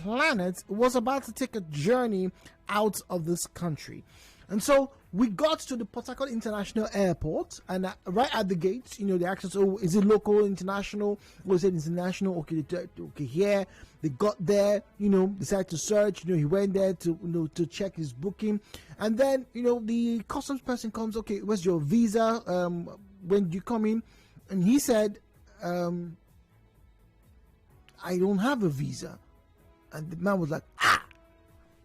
planet was about to take a journey out of this country. And so we got to the Port Harcourt International Airport, and right at the gate, they asked us, oh, is it local, international? We said international. Okay, here. They got there, decided to search. He went there to check his booking. And then, the customs person comes, okay, where's your visa? When do you come in? And he said, I don't have a visa. And the man was like,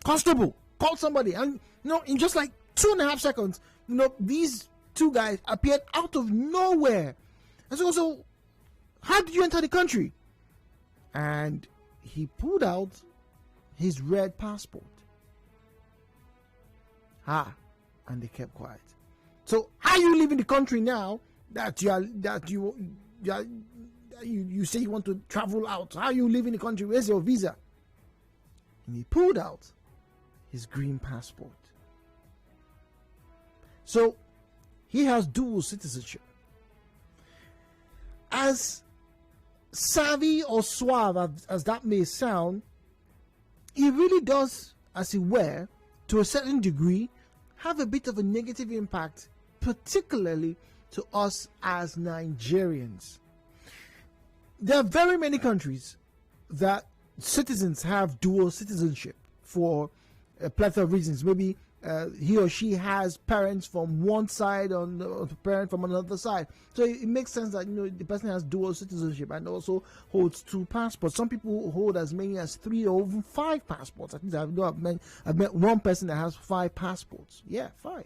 constable, call somebody. And in just like 2.5 seconds, these two guys appeared out of nowhere. And so how did you enter the country? And he pulled out his red passport. And they kept quiet. So how are you leaving the country now that you say you want to travel out? How are you leaving the country? Where's your visa? And he pulled out his green passport. So he has dual citizenship. As savvy or suave as that may sound, he really does, as it were, to a certain degree, have a bit of a negative impact, particularly to us as Nigerians. There are very many countries that citizens have dual citizenship for a plethora of reasons. Maybe he or she has parents from one side or the parent from another side. So it makes sense that the person has dual citizenship and also holds 2 passports. Some people hold as many as 3 or even 5 passports. I think I've met one person that has 5 passports. Yeah, 5.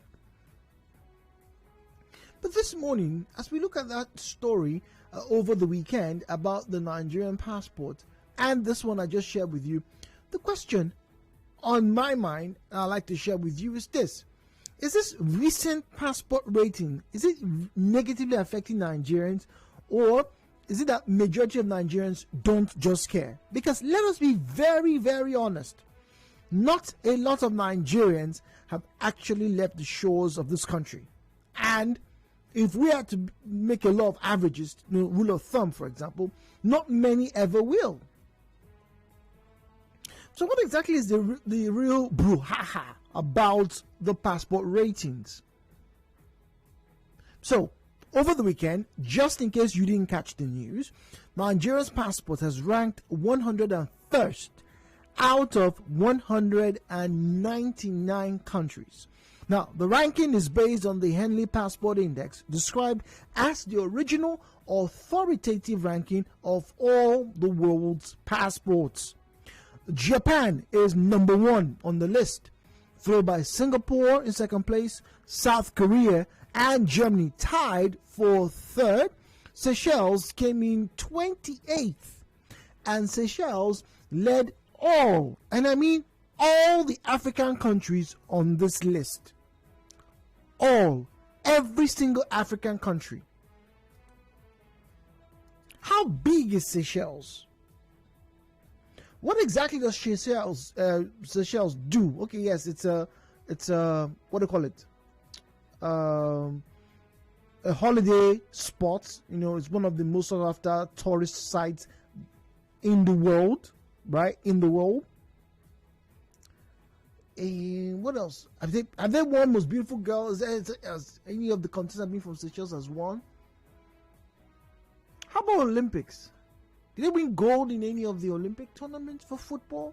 But this morning, as we look at that story over the weekend about the Nigerian passport and this one I just shared with you, the question on my mind I'd like to share with you is this: is this recent passport rating, is it negatively affecting Nigerians, or is it that majority of Nigerians don't just care? Because let us be very, very honest, not a lot of Nigerians have actually left the shores of this country. And if we are to make a law of averages, rule of thumb, for example, not many ever will. So what exactly is the real brouhaha about the passport ratings? So, over the weekend, just in case you didn't catch the news, Nigeria's passport has ranked 101st out of 199 countries. Now, the ranking is based on the Henley Passport Index, described as the original authoritative ranking of all the world's passports. Japan is number 1 on the list, followed by Singapore in second place, South Korea and Germany tied for third. Seychelles came in 28th, and Seychelles led all, and I mean all, the African countries on this list. Every single African country. How big is Seychelles? What exactly does Seychelles do? Okay, yes, it's a what do you call it? A holiday spot. It's one of the most sought after tourist sites in the world, right? In the world. And what else? Have they won most beautiful girl? Has any of the contestants have been from Seychelles has won? How about Olympics? Did they win gold in any of the Olympic tournaments for football?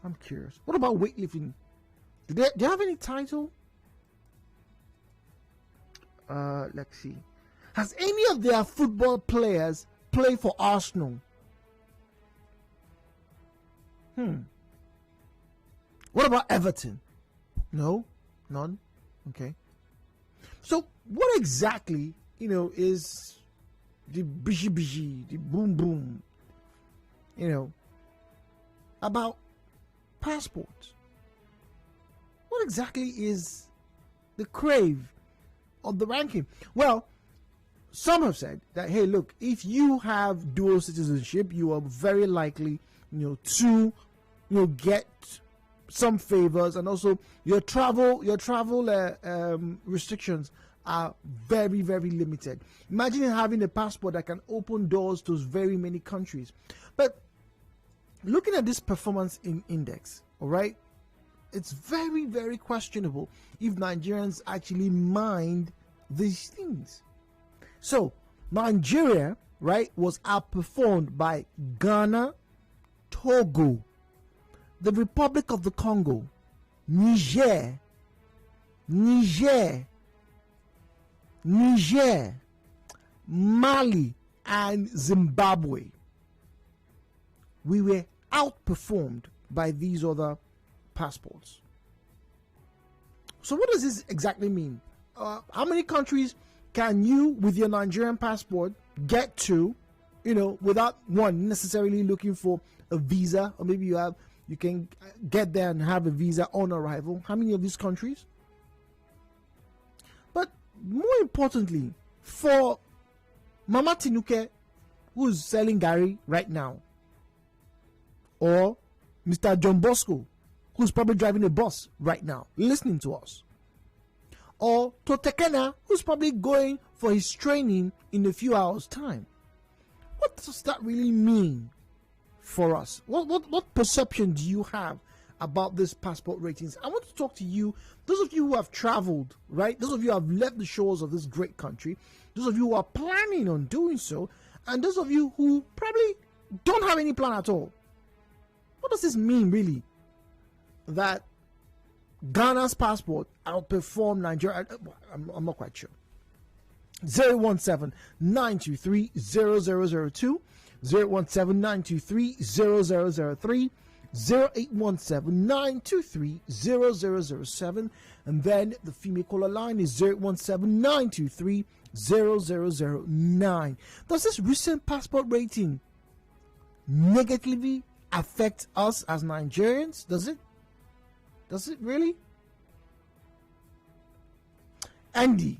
I'm curious. What about weightlifting? Do they have any title? Let's see. Has any of their football players played for Arsenal? What about Everton? No? None? Okay. So what exactly, is the bishi, the boom boom, about passports? What exactly is the crave of the ranking? Well, some have said that, hey, look, if you have dual citizenship, you are very likely, to, get some favors, and also your travel restrictions are very, very limited. Imagine having a passport that can open doors to very many countries. But looking at this performance index, all right, it's very, very questionable if Nigerians actually mind these things. So, Nigeria, right, was outperformed by Ghana, Togo, the Republic of the Congo, Niger, Mali, and Zimbabwe. We were outperformed by these other passports. So what does this exactly mean? How many countries can you, with your Nigerian passport, get to, without one necessarily looking for a visa, or maybe you can get there and have a visa on arrival? How many of these countries? But more importantly, for Mama Tinuke, who's selling Gary right now, or Mr. John Bosco, who's probably driving a bus right now, listening to us, or Totekena, who's probably going for his training in a few hours' time. What does that really mean for us? What perception do you have about this passport ratings? I want to talk to you, those of you who have traveled, right? Those of you who have left the shores of this great country, those of you who are planning on doing so, and those of you who probably don't have any plan at all. What does this mean, really? That Ghana's passport outperformed Nigeria? I'm not quite sure. 017-923-0002, 017-923-0003, 0817-923-0007, and then the female caller line is 017-923-0009. Does this recent passport rating negatively affect us as Nigerians? Does it? Does it really? MD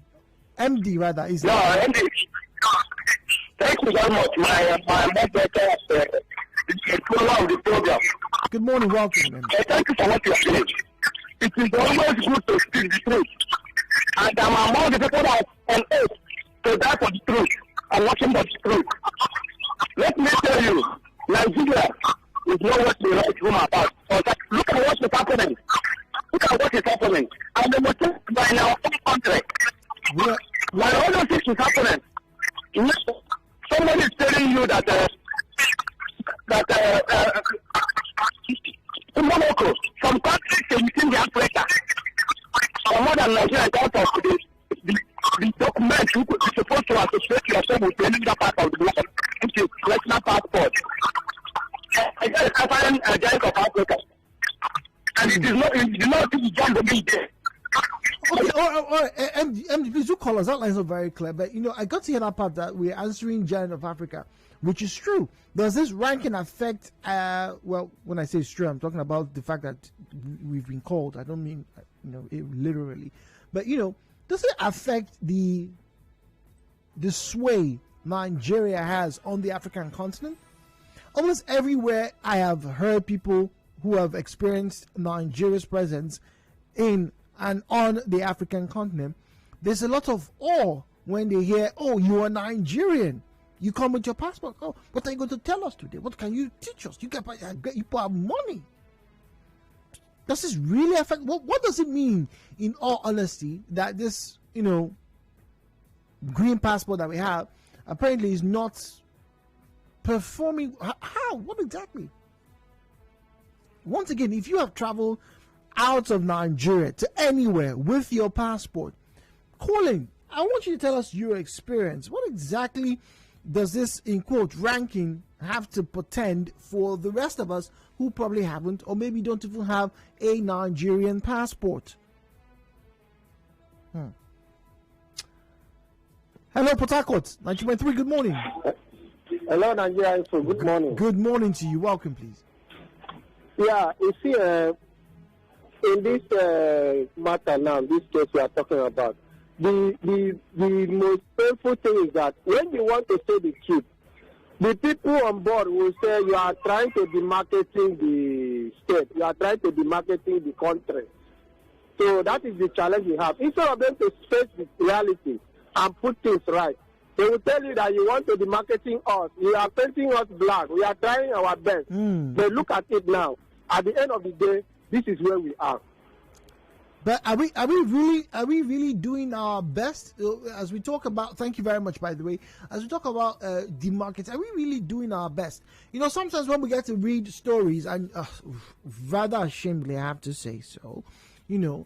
rather is no MD. Thank you very much. My moderator is a follower of the program. Good morning, welcome. Thank you for what you are saying. It is always good to speak the truth, and I'm among the people that on earth to die for the truth and watching for the truth. Let me tell you, Nigeria is not what we write home about. Look at what is happening. Look at what is happening. And they must take by now country. While all those things is happening, somebody is telling you that Morocco, some countries within the Africa are more than Nigeria in terms of the document you could be supposed to associate yourself with any other part of the world, which is national passport. I got a African giant of Africa, and it is not the job to be there. Okay, all right, MD, please do call us. That line's not very clear, but I got to hear that part that we're answering Giant of Africa, which is true. Does this ranking affect? Well, when I say it's true, I'm talking about the fact that we've been called. I don't mean it literally, but does it affect the sway Nigeria has on the African continent? Almost everywhere I have heard people who have experienced Nigeria's presence in and on the African continent, there's a lot of awe when they hear, "Oh, you are Nigerian. You come with your passport. Oh, what are you going to tell us today? What can you teach us? You have money." Does this really affect? What does it mean, in all honesty, that this green passport that we have apparently is not performing? How? What exactly? Once again, if you have traveled out of Nigeria to anywhere with your passport, calling, I want you to tell us your experience. What exactly does this, in quote, ranking have to portend for the rest of us who probably haven't, or maybe don't even have a Nigerian passport? Hello, Port Harcourt, 90.3, good morning. Hello, Nigeria. So good morning. Good morning to you. Welcome, please. Yeah, you see, in this matter now, this case we are talking about, the most painful thing is that when you want to say the truth, the people on board will say you are trying to be marketing the state, you are trying to be marketing the country. So that is the challenge we have. Instead of them to face the reality and put things right, They will tell you that you want to be marketing us. You are painting us black. We are trying our best. But look at it now. At the end of the day, this is where we are. But are we really doing our best as we talk about? Thank you very much, by the way. As we talk about the markets, are we really doing our best? You know, sometimes when we get to read stories, and rather ashamedly, I have to say so. You know,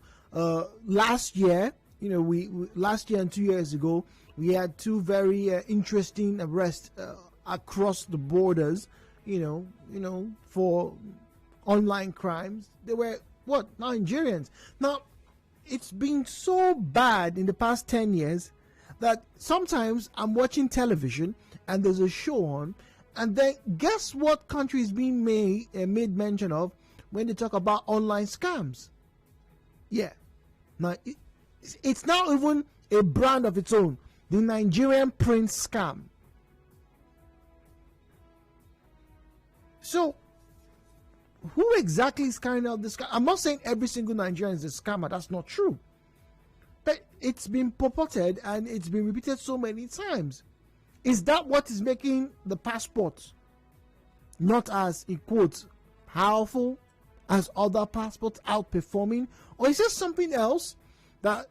last year, you know, we last year and 2 years ago, we had two very interesting arrests across the borders. You know, for online crimes. They were what? Nigerians. Now, it's been so bad in the past 10 years that sometimes I'm watching television and there's a show on, and then guess what country is being made mention of when they talk about online scams? Yeah. Now, it's now even a brand of its own. The Nigerian Prince scam. So, who exactly is carrying out this scam? I'm not saying every single Nigerian is a scammer. That's not true. But it's been purported and it's been repeated so many times. Is that what is making the passport not as, in quotes, powerful as other passports, outperforming? Or is there something else that,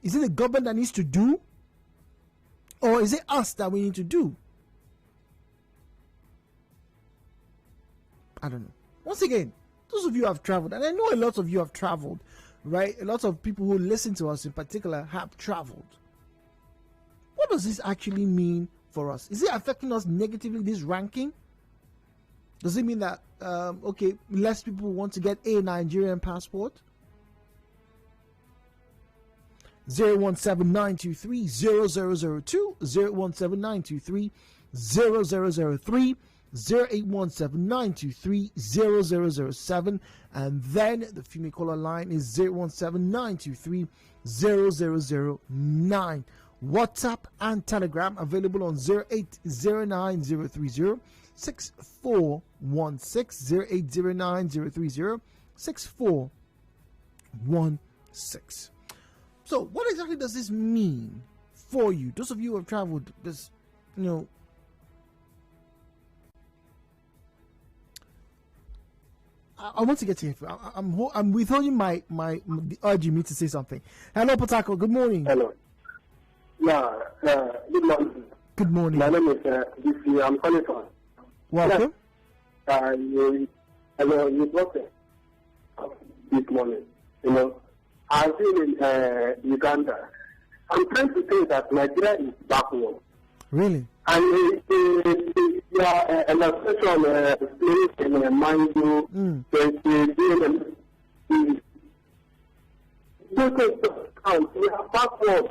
is it the government that needs to do? Or is it us that we need to do? I don't know. Once again, those of you who have traveled, and I know a lot of you have traveled, right? A lot of people who listen to us in particular have traveled. What does this actually mean for us? Is it affecting us negatively, this ranking? Does it mean that, okay, less people want to get a Nigerian passport? 017-923-0002, 017-923-0003, 08179230007, and then the female caller line is 017-923-0009. WhatsApp and Telegram available on 0809030-6416, 0809030-6416. So what exactly does this mean for you? Those of you who have traveled, this, you know, I want to get to you. I'm withholding my urging me to say something. Hello, Potako. Good morning. Hello. Yeah. Good morning. Good morning. My name is DC. I'm calling from. Welcome. You brought this morning. You know, I've been in Uganda. I'm trying to say that Nigeria is backward. Really? And an association place in Mango, we are backward.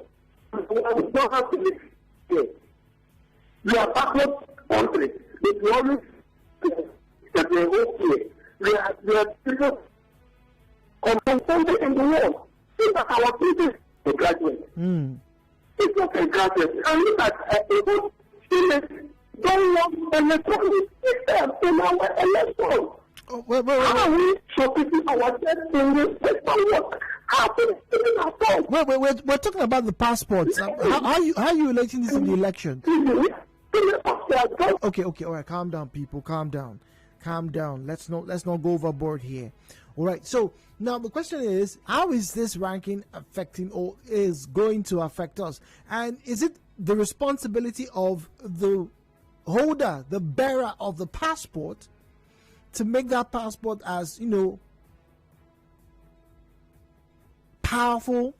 We don't have to live here. We are backward country. But we always that we are okay. We are people confounded in the world. So that our people are graduate. It's not a graduate. And look at people don't want electronic system in our election. How are we showcasing our destiny based on what happened in our time? We're talking about the passports. How are you relating this in the election? Okay, all right, calm down, people, calm down. Let's not go overboard here. All right, so now the question is, how is this ranking affecting or is going to affect us? And is it the responsibility of the holder, the bearer of the passport, to make that passport as, you know, powerful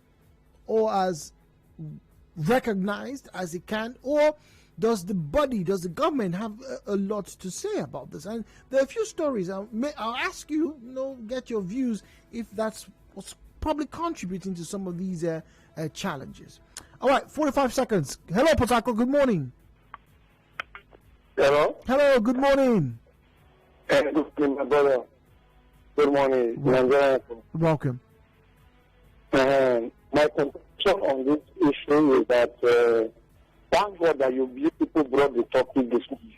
or as recognized as it can? Or does the government have a lot to say about this? And there are a few stories. I'll ask you, get your views if that's what's probably contributing to some of these challenges. All right, 45 seconds. Hello, Potako. Good morning. Hello, good morning. good morning, my brother. Good morning. Welcome. My conclusion on this issue is that thank God that you people brought the topic this morning.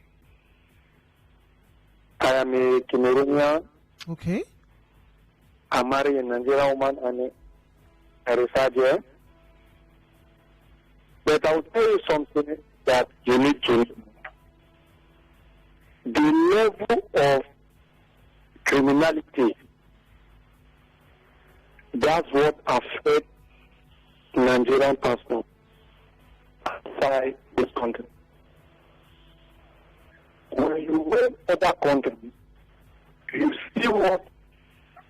I am a Cameroonian. Okay. I married a Nigerian woman and I reside here. But I will tell you something. that you need to know. The level of criminality, that's what affects Nigerian passport outside this country. When you went other countries, you see what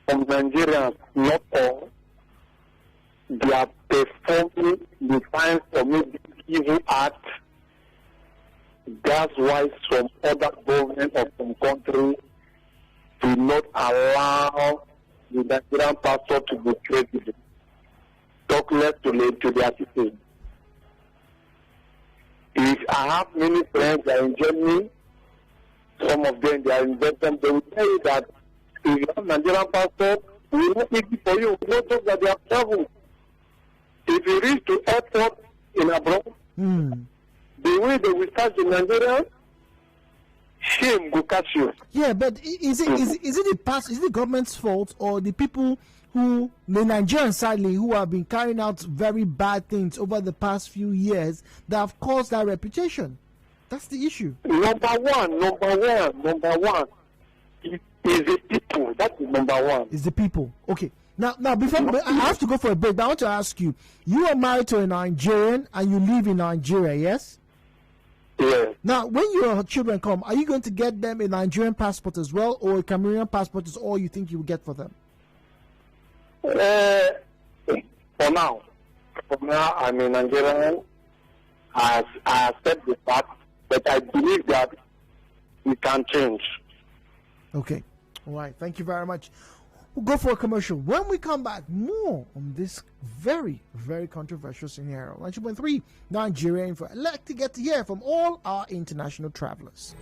some Nigerians, not all, they are performing the crimes or maybe evil act. That's why some other government of some countries do not allow the Nigerian passport to be credited. Talk less to their citizens. If I have many friends that are in Germany, some of them they are in Belgium, they will tell you that if you have Nigerian passport, we will not easy for you. Not just that they have traveled. If you reach to airport in abroad, the way they will start the Nigerians, shame will catch you. Yeah, but is it the government's fault or the people the Nigerians sadly who have been carrying out very bad things over the past few years that have caused that reputation? That's the issue. Number one is the people. That is number one. Is the people. Okay. Now, before I have to go for a break, but I want to ask you: you are married to a Nigerian and you live in Nigeria, yes? Yes. Now, when your children come, are you going to get them a Nigerian passport as well, or a Cameroonian passport is all you think you will get for them? For now, I'm a Nigerian. I accept the fact, but I believe that we can change. Okay. All right. Thank you very much. We'll go for a commercial. When we come back, more on this very, very controversial scenario. 9.3 Nigeria Info. I'd like to get to hear from all our international travelers.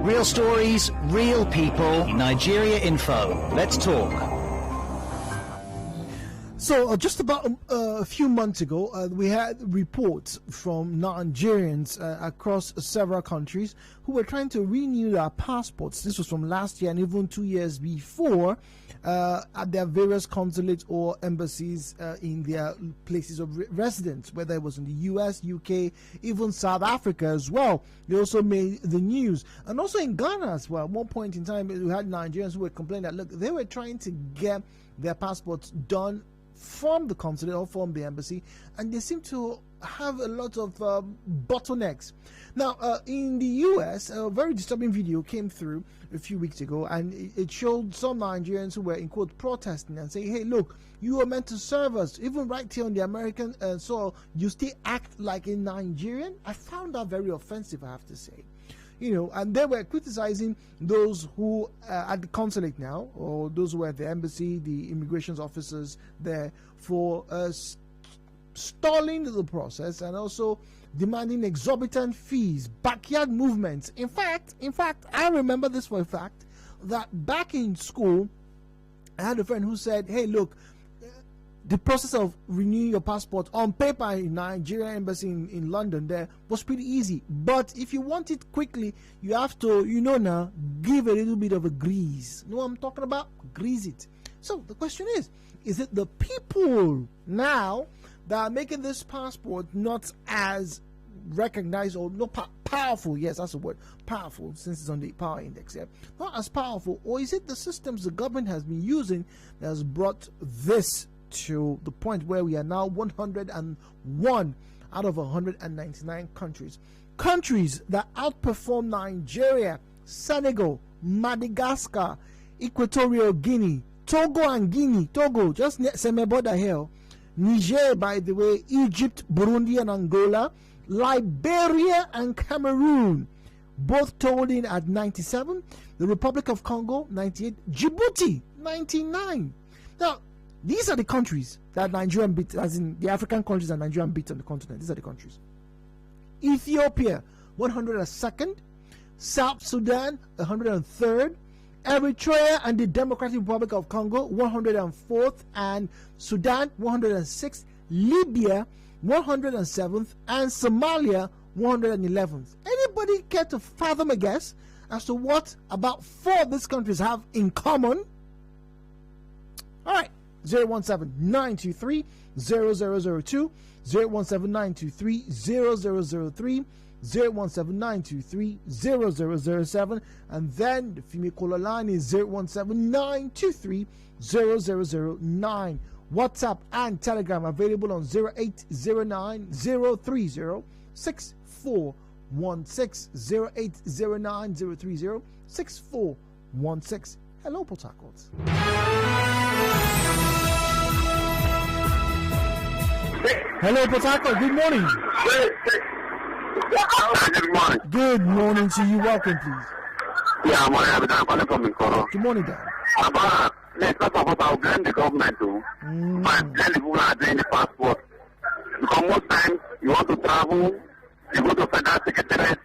Real stories, real people. Nigeria Info. Let's talk. So just about a few months ago, we had reports from Nigerians across several countries who were trying to renew their passports. This was from last year and even 2 years before at their various consulates or embassies in their places of residence, whether it was in the US, UK, even South Africa as well. They also made the news. And also in Ghana as well. At one point in time, we had Nigerians who were complaining that, look, they were trying to get their passports done from the consulate or from the embassy, and they seem to have a lot of bottlenecks. Now, in the US, a very disturbing video came through a few weeks ago, and it showed some Nigerians who were, in quote, protesting and saying, hey, look, you are meant to serve us. Even right here on the American soil, you still act like a Nigerian. I found that very offensive, I have to say. You know, and they were criticizing those who at the consulate now, or those who are at the embassy, the immigration officers there, for stalling the process and also demanding exorbitant fees, backyard movements. In fact, I remember this for a fact, that back in school, I had a friend who said, hey, look, the process of renewing your passport on paper in Nigerian embassy in London there was pretty easy. But if you want it quickly, you have to, now, give a little bit of a grease. You know what I'm talking about? Grease it. So the question is it the people now that are making this passport not as recognized or not powerful? Yes, that's the word, powerful, since it's on the power index here. Not as powerful, or is it the systems the government has been using that has brought this to the point where we are now 101 out of 199 countries that outperform Nigeria, Senegal, Madagascar, Equatorial Guinea, Togo and Guinea, Togo just semi border here, Niger, by the way, Egypt, Burundi and Angola, Liberia and Cameroon, both totaled in at 97, the Republic of Congo 98, Djibouti 99. Now, these are the countries that Nigerian beat, as in the African countries that Nigerian beat on the continent. These are the countries. Ethiopia, 102nd. South Sudan, 103rd. Eritrea and the Democratic Republic of Congo, 104th. And Sudan, 106th. Libya, 107th. And Somalia, 111th. Anybody care to fathom a guess as to what about 4 of these countries have in common? All right. 017-923-0002, 017-923-0003, 017-923-0007, and then the female caller line is 017-923-0009. WhatsApp and Telegram available on 0809-030-6416, 0809-030-6416. Hello, Port Harcourt. Hello, Port Harcourt. Good morning. Good morning. Good morning to you. Welcome, please. Yeah, I'm calling from Nkoro. Good morning, Dan. Let's talk about how blame the government to blame the people who are doing the passport. Because most times you want to travel, you go to federal secretariat,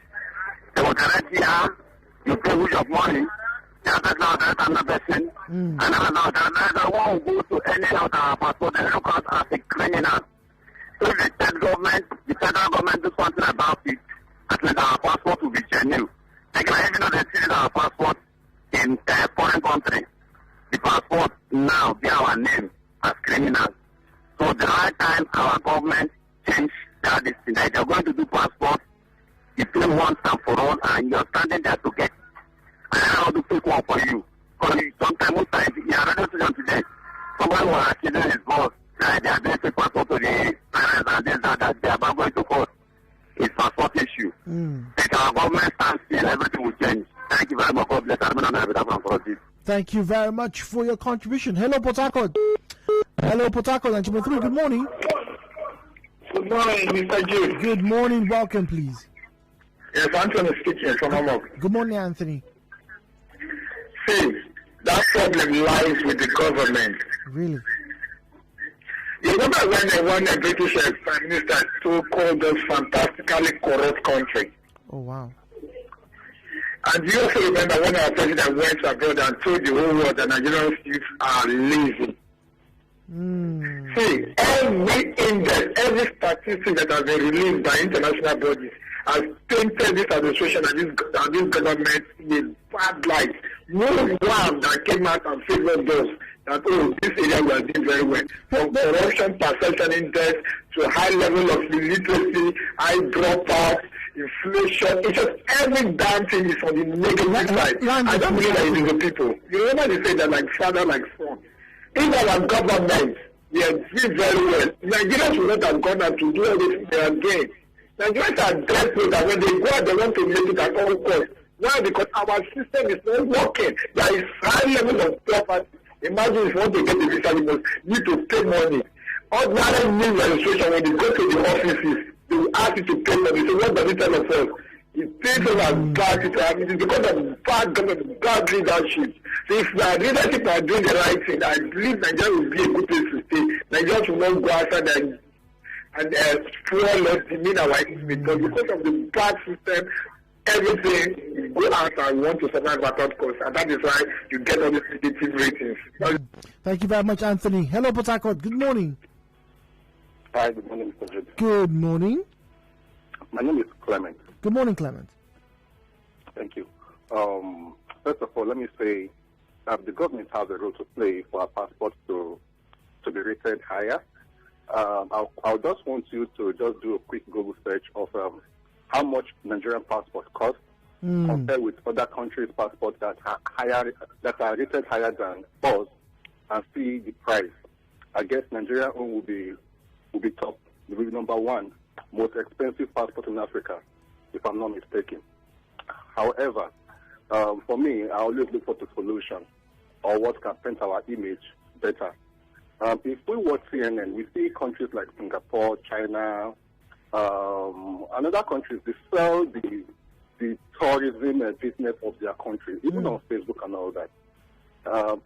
they will direct here, you pay with your money. That's another person. And another one will go to any other passport and look at as a criminal. So if the federal government do something about it, at least our passport will be genuine. They can even know they see our passport in a foreign country. The passport now be our name as criminals. So the right time our government change that this thing, that they're going to do passport, you feel once and for all, and you're standing there to get. I don't know how to fake one for you. Because sometimes, most times, you are ready to today. Somebody will accident his boss. They are doing fake passport to the parents and this and that. They are about going to court. It's passport issue. If our government stands still, everything will change. Thank you very much. God bless. Thank you very much for your contribution. Hello, Port Harcourt. Hello, Port Harcourt. And good morning. Good morning, Mr. Jude. Good morning. Welcome, please. Yes, Anthony speaking from Omamegbe. Good morning, Anthony. See, that problem lies with the government. Really? You remember when they won a British Prime Minister to call this fantastically corrupt country? Oh, wow. And you also remember when our president went abroad and told the whole world that Nigerian youth are lazy. See, every index, every statistic that has been released by international bodies has painted this administration and this government in bad light. No one that came out and favored those that, oh, this area we are doing very well. From corruption perception index to high level of illiteracy, high dropouts, inflation, it's just every damn thing is on the negative side. I don't believe that it is the people. You remember they say that like father, like son. If our government, they are doing very well, Nigerians will not have gone out to do everything they are doing. Nigerians are desperate that when they go out, they want to make it at all costs. Why? Because our system is not working. There is high level of poverty. Imagine if you want to get a visa, you must need to pay money. Ordinary new registration, when you go to the offices, they will ask you to pay money. So what does it tell us? It takes us as bad. It is because of bad government, bad leadership. So if the leadership are doing the right thing, I believe Nigeria will be a good place to stay. Nigerians will not go outside and spoil us, demean our image. But because of the bad system, everything go out and want to survive at all costs, and that is why you get all these negative ratings. Thank you very much, Anthony. Hello, Port Harcourt. Good morning. Hi, good morning, Mr. Jude. Good morning. My name is Clement. Good morning, Clement. Thank you. First of all, let me say the government has a role to play for our passports to be rated higher. I just want you to just do a quick Google search of how much Nigerian passports cost compared with other countries' passports that are rated higher than us, and see the price. I guess Nigeria will be top. It will be number one most expensive passport in Africa, if I'm not mistaken. However, for me, I always look for the solution or what can paint our image better. If we watch CNN, we see countries like Singapore, China, and other countries, they sell the tourism business of their country, even on Facebook and all that.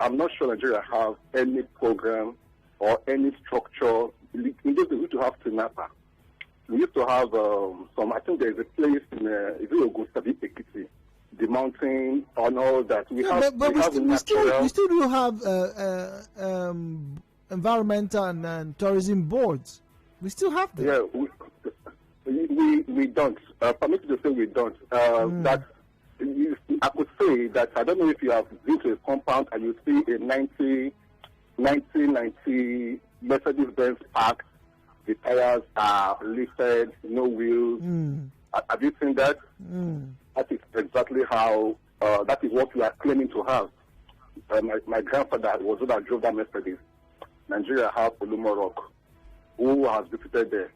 I'm not sure Nigeria have any program or any structure. We used to have Tinapa. We used to have I think there is a place in Ekiti, the mountain and all that. We still do have environmental and tourism boards. We still have them. Yeah, we don't. Permit to say we don't. That I could say that I don't know if you have been to a compound and you see a 1990 Mercedes-Benz park. The tires are lifted, no wheels. Have you seen that? That is exactly how. That is what we are claiming to have. My grandfather was the one that drove that Mercedes. Nigeria has Olumo Rock. Who has visited there?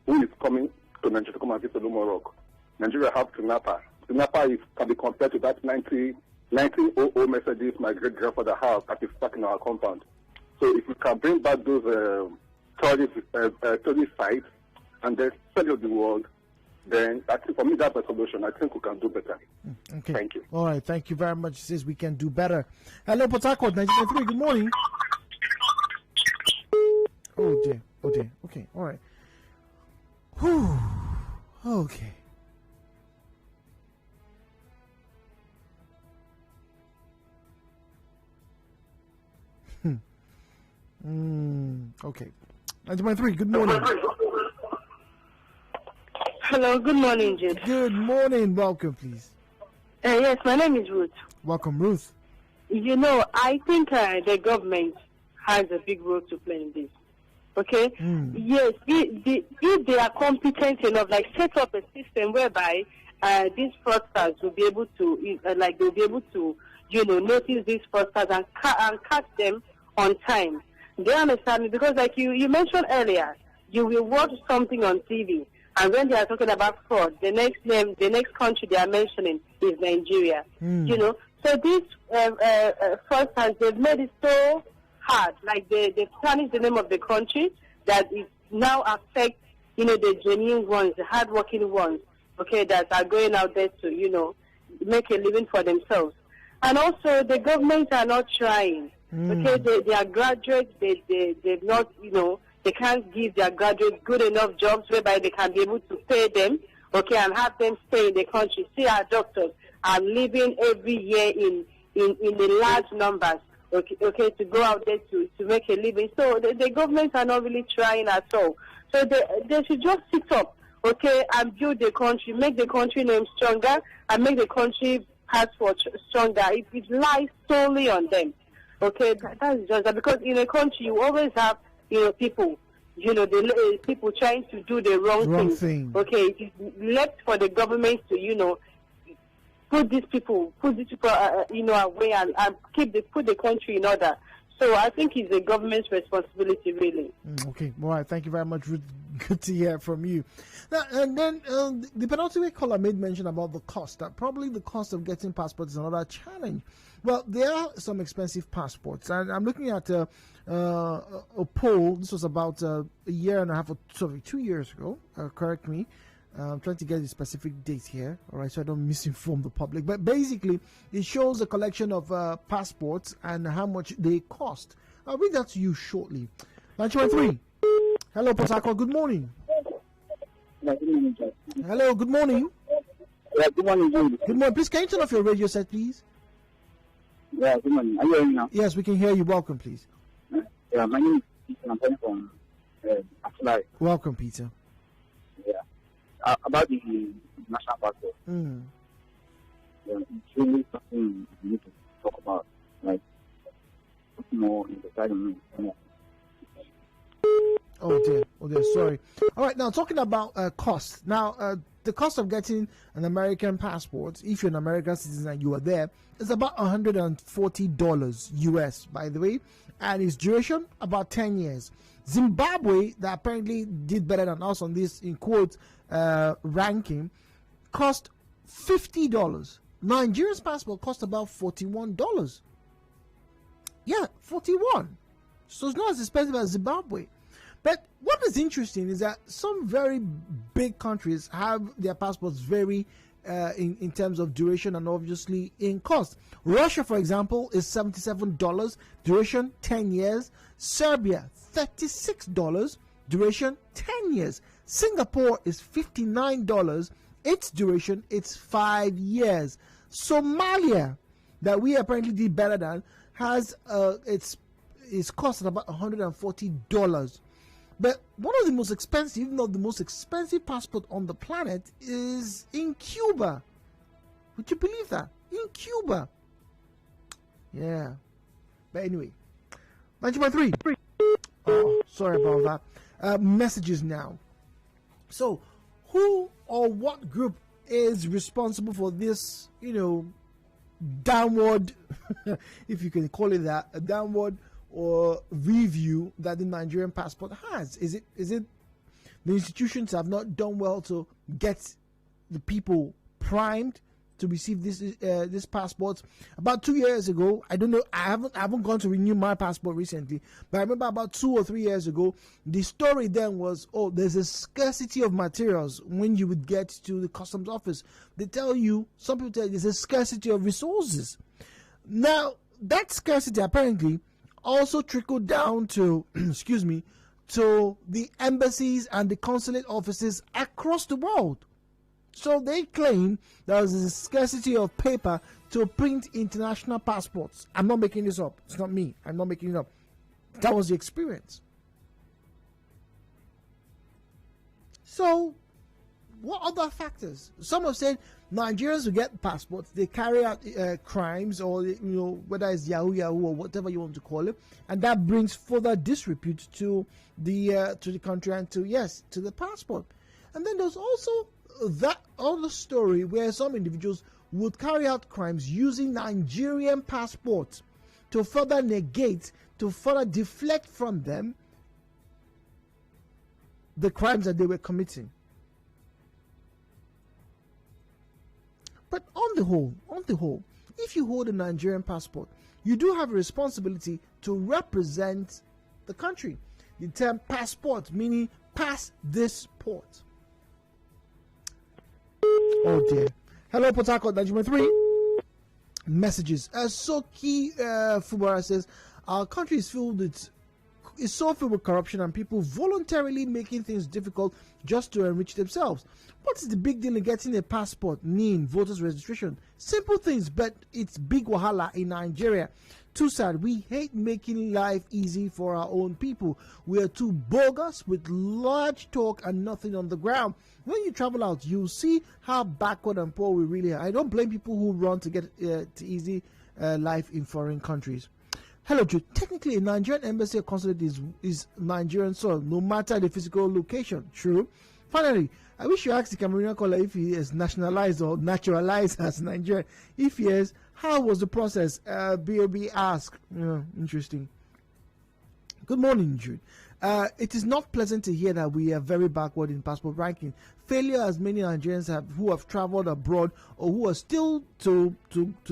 Who is coming to Nigeria to come and visit Olumo Rock? Nigeria has Tinapa. Tinapa can be compared to that 1900 Mercedes my great-grandfather has that is stuck in our compound. So if we can bring back those tourist sites and then sell the world, then I think for me that's a solution. I think we can do better. Okay. Thank you. All right. Thank you very much. It says we can do better. Hello, Port Harcourt, 93. Good morning. Oh dear. Okay. All right. Whew. Okay. Okay. 93. Good morning. Hello, good morning, Jude. Good morning. Welcome, please. Yes, my name is Ruth. Welcome, Ruth. You know, I think the government has a big role to play in this. Okay? Yes, if they are competent enough, like set up a system whereby these fraudsters will be able to, they'll be able to, notice these fraudsters and catch them on time. They understand me? Because like you mentioned earlier, you will watch something on TV, and when they are talking about fraud, the next country they are mentioning is Nigeria. So these fraudsters, they've made it so hard, like they tarnish the name of the country, that it now affects, the genuine ones, the hardworking ones, okay, that are going out there to, make a living for themselves. And also, the governments are not trying. Okay, they are graduates. They've not, they can't give their graduates good enough jobs whereby they can be able to pay them, okay, and have them stay in the country. See our doctors, are leaving every year in the large numbers. Okay, to go out there to make a living. So the government are not really trying at all. So they should just sit up, okay, and build the country, make the country name stronger, and make the country passport stronger. It lies solely on them. Okay, that's just that, because in a country you always have, people, the people trying to do the wrong thing. Okay, it is left for the government to, put these people, away and put the country in order. So I think it's the government's responsibility, really. Okay, all right. Thank you very much, Ruth. Good to hear from you. Now, and then the penultimate caller made mention about the cost. That probably the cost of getting passports is another challenge. Well, there are some expensive passports, and I'm looking at a poll. This was about a year and a half, 2 years ago. Correct me. I'm trying to get a specific date here, all right, so I don't misinform the public. But basically, it shows a collection of passports and how much they cost. I'll read that to you shortly. 923. Hello, Port Harcourt. Good morning. Good morning, Jack. Hello, good morning. Yeah, good morning, Jude. Good morning. Please, can you turn off your radio set, please? Yeah, good morning. Are you hearing me now? Yes, we can hear you. Welcome, please. Yeah, my name is Peter. I'm calling from Afulai. Welcome, Peter. Yeah. About the national passport. Yeah, it's really something we need to talk about. Like, more in the side of me. Yeah. Oh dear, sorry. All right, now talking about cost. Now, the cost of getting an American passport, if you're an American citizen and you are there, is about $140 US, by the way, and its duration about 10 years. Zimbabwe, that apparently did better than us on this, in quotes, ranking, cost $50. Nigeria's passport cost about $41. Yeah, 41. So it's not as expensive as Zimbabwe. But what is interesting is that some very big countries have their passports vary in terms of duration and obviously in cost. Russia, for example, is $77, duration 10 years. Serbia, $36, duration 10 years. Singapore is $59, its duration, it's 5 years. Somalia, that we apparently did better than, has its cost at about $140. But one of the most expensive, if not the most expensive passport on the planet is in Cuba. Would you believe that? In Cuba. Yeah. But anyway. 923. Oh, sorry about that. Messages now. So, who or what group is responsible for this, downward, if you can call it that, a downward or review that the Nigerian passport has? Is it the institutions have not done well to get the people primed to receive this passport? About 2 years ago, I don't know, I haven't gone to renew my passport recently, but I remember about 2 or 3 years ago, the story then was, there's a scarcity of materials when you would get to the customs office. They tell you, some people tell you, there's a scarcity of resources. Now, that scarcity apparently also trickled down to, to the embassies and the consulate offices across the world. So they claim there was a scarcity of paper to print international passports. I'm not making this up. It's not me. I'm not making it up. That was the experience. So, what other factors? Some have said Nigerians who get passports, they carry out crimes, or whether it's Yahoo or whatever you want to call it, and that brings further disrepute to the country and to the passport. And then there's also that other story where some individuals would carry out crimes using Nigerian passports to further negate, to further deflect from them the crimes that they were committing. But on the whole, if you hold a Nigerian passport, you do have a responsibility to represent the country. The term passport meaning pass this port. Oh dear. Hello, Port Harcourt, 923. Messages. Soki Fubara says, our country is filled with is so filled with corruption and people voluntarily making things difficult just to enrich themselves. What is the big deal in getting a passport, NIN, voters registration? Simple things, but it's big wahala in Nigeria. Too sad. We hate making life easy for our own people. We are too bogus with large talk and nothing on the ground. When you travel out, you'll see how backward and poor we really are. I don't blame people who run to get to easy life in foreign countries. Hello, Jude. Technically, a Nigerian embassy or consulate is Nigerian soil, no matter the physical location. True. Finally, I wish you asked the Cameroonian caller if he is nationalized or naturalized as Nigerian. If yes, how was the process? B.O.B. asked. Yeah, interesting. Good morning, Jude. It is not pleasant to hear that we are very backward in passport ranking. Failure, as many Nigerians who have traveled abroad or who are still to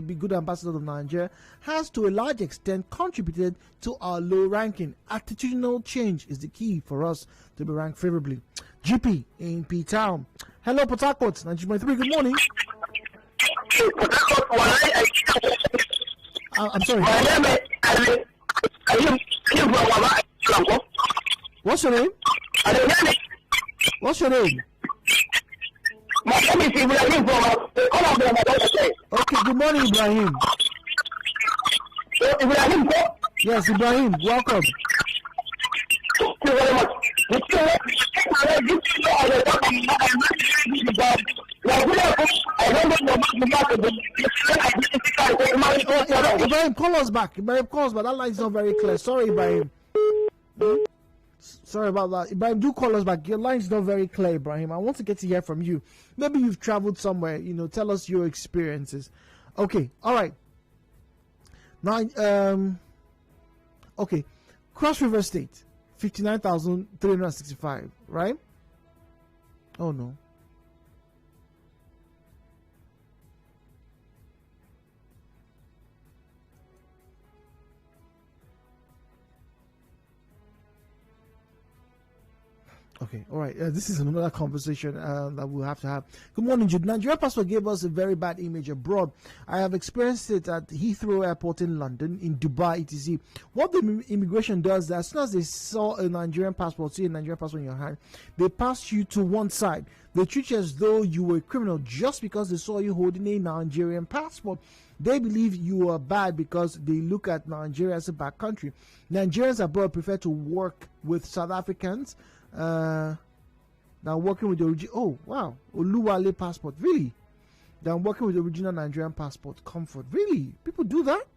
be good ambassadors of Nigeria, has to a large extent contributed to our low ranking. Attitudinal change is the key for us to be ranked favorably. GP in P-Town. Hello, Port Harcourt, 93. Good morning. I'm sorry. What's your name? What's your name? My name is Ibrahim from Okay, good morning, Ibrahim. Ibrahim? Yes, Ibrahim, welcome. Thank you very much. Ibrahim, call us back. Ibrahim, call us back. That line is not very clear. Sorry, Ibrahim. Sorry about that. Ibrahim, do call us back. Your line is not very clear, Ibrahim. I want to get to hear from you. Maybe you've traveled somewhere. Tell us your experiences. Okay, all right. Now, okay. Cross River State, 59,365, right? Oh, no. Okay, all right. This is another conversation that we'll have to have. Good morning, Jude. Nigeria passport gave us a very bad image abroad. I have experienced it at Heathrow Airport in London, in Dubai, etc. What the immigration does, as soon as they saw a Nigerian passport, see a Nigerian passport in your hand, they pass you to one side. They treat you as though you were a criminal just because they saw you holding a Nigerian passport. They believe you are bad because they look at Nigeria as a bad country. Nigerians abroad prefer to work with South Africans. Now working with the original, oh wow, Oluwale passport, really? Then working with the original Nigerian passport, comfort, really? People do that?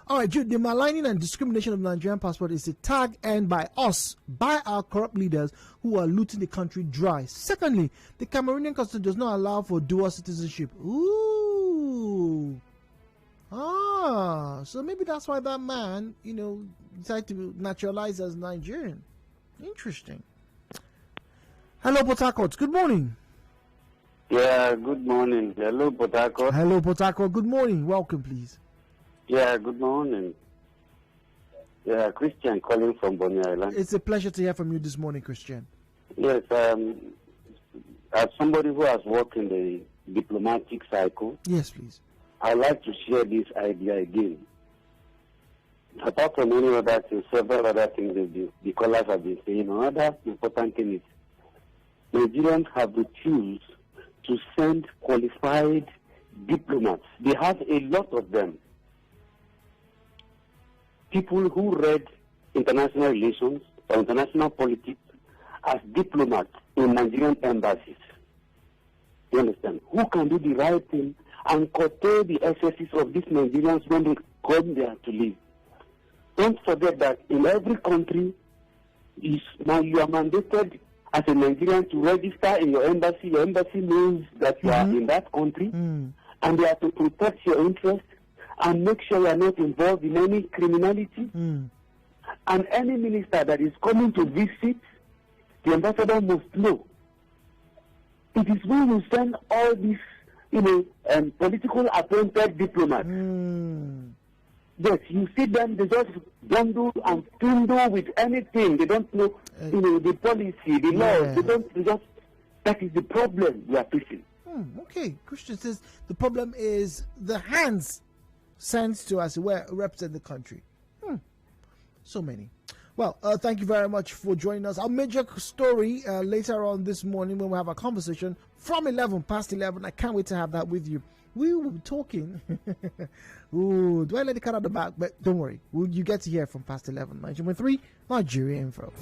All right, Jude, the maligning and discrimination of Nigerian passport is a tag earned by us, by our corrupt leaders who are looting the country dry. Secondly, the Cameroonian constitution does not allow for dual citizenship. Ooh. So maybe that's why that man, decided to naturalize as Nigerian. Interesting. Hello, Port Harcourt. Good morning. Yeah, good morning. Hello, Port Harcourt. Hello, Port Harcourt. Good morning. Welcome, please. Yeah, good morning. Yeah, Christian calling from Bonny Island. It's a pleasure to hear from you this morning, Christian. Yes, as somebody who has worked in the diplomatic cycle, yes, please. I'd like to share this idea again. Apart from any other things, several other things that the callers have been saying, another important thing is Nigerians have refused to send qualified diplomats. They have a lot of them. People who read international relations or international politics as diplomats in Nigerian embassies. You understand? Who can do the right thing and curtail the excesses of these Nigerians when they come there to live? Don't forget that in every country, now you are mandated as a Nigerian to register in your embassy. Your embassy knows that you are in that country, and they have to protect your interests and make sure you are not involved in any criminality. And any minister that is coming to visit, the ambassador must know. It is when you send all these, political appointed diplomats. Yes, you see them, they just bundle and twiddle with anything. They don't know, the policy, the law. That is the problem we are facing. Okay, Christian says the problem is the hands sent to, as it were, represent the country. So many. Well, thank you very much for joining us. Our major story later on this morning when we have a conversation from 11 past 11. I can't wait to have that with you. We will be talking. Ooh, do I let the cat out of the bag? But don't worry. You get to hear from past 11. 9.3 Nigeria Info.